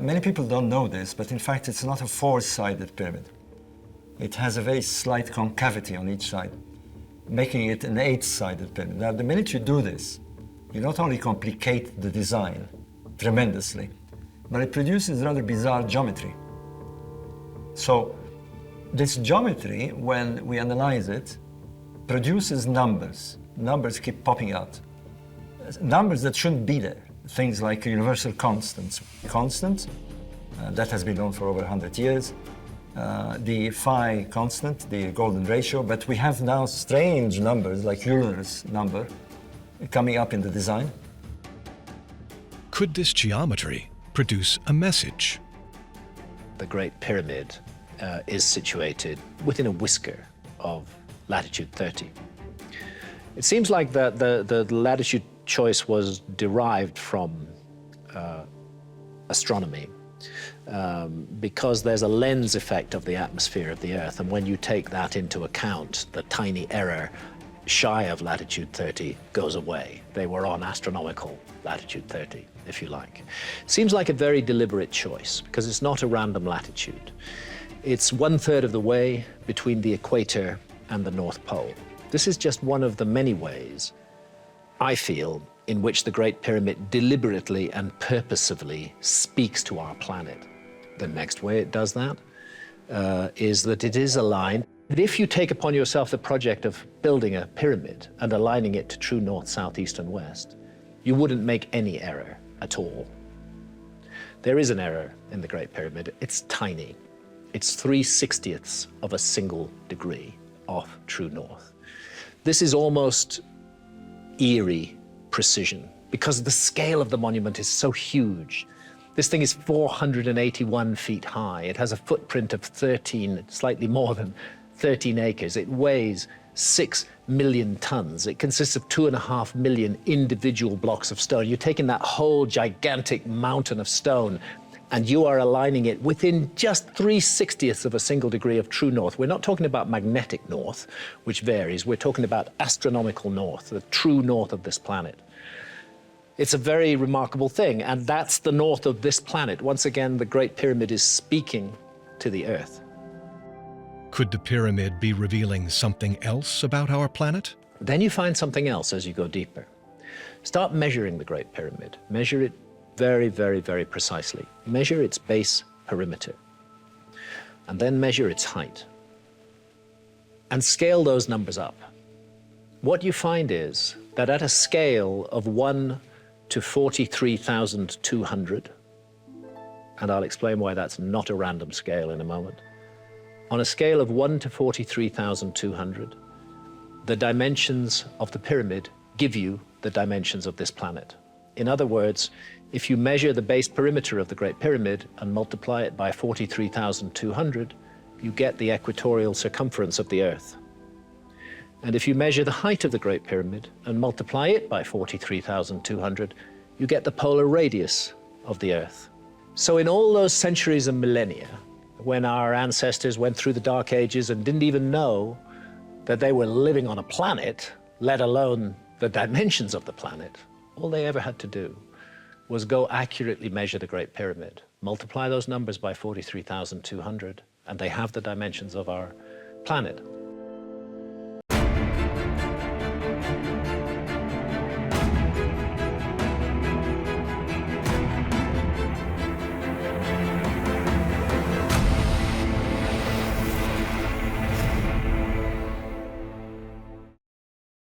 Many people don't know this, but in fact it's not a four-sided pyramid. It has a very slight concavity on each side, making it an eight-sided pyramid. Now, the minute you do this, you not only complicate the design tremendously, but it produces rather bizarre geometry. So this geometry, when we analyze it, produces numbers. Numbers keep popping out. Numbers that shouldn't be there. Things like universal constants. Constant, that has been known for over 100 years. The phi constant, the golden ratio, but we have now strange numbers like Euler's number coming up in the design. Could this geometry produce a message? The Great Pyramid is situated within a whisker of latitude 30. It seems like the latitude choice was derived from astronomy because there's a lens effect of the atmosphere of the Earth, and when you take that into account, the tiny error shy of latitude 30 goes away. They were on astronomical latitude 30, if you like. Seems like a very deliberate choice because it's not a random latitude. It's 1/3 of the way between the equator and the North Pole. This is just one of the many ways, I feel, in which the Great Pyramid deliberately and purposively speaks to our planet. The next way it does that is that it is aligned. If you take upon yourself the project of building a pyramid and aligning it to true north, south, east, and west, you wouldn't make any error at all. There is an error in the Great Pyramid. It's tiny. It's 3/60ths of a single degree off true north. This is almost eerie precision because the scale of the monument is so huge. This thing is 481 feet high. It has a footprint of 13, slightly more than 13 acres. It weighs 6 million tons. It consists of 2.5 million individual blocks of stone. You're taking that whole gigantic mountain of stone and you are aligning it within just 3/60ths of a single degree of true north. We're not talking about magnetic north, which varies. We're talking about astronomical north, the true north of this planet. It's a very remarkable thing, and that's the north of this planet. Once again, the Great Pyramid is speaking to the Earth. Could the pyramid be revealing something else about our planet? Then you find something else as you go deeper. Start measuring the Great Pyramid. Measure it very, very, very precisely. Measure its base perimeter, and then measure its height, and scale those numbers up. What you find is that at a scale of 1 to 43,200, and I'll explain why that's not a random scale in a moment, on a scale of 1 to 43,200, the dimensions of the pyramid give you the dimensions of this planet. In other words, if you measure the base perimeter of the Great Pyramid and multiply it by 43,200, you get the equatorial circumference of the Earth. And if you measure the height of the Great Pyramid and multiply it by 43,200, you get the polar radius of the Earth. So in all those centuries and millennia, when our ancestors went through the Dark Ages and didn't even know that they were living on a planet, let alone the dimensions of the planet, all they ever had to do was go accurately measure the Great Pyramid, multiply those numbers by 43,200, and they have the dimensions of our planet.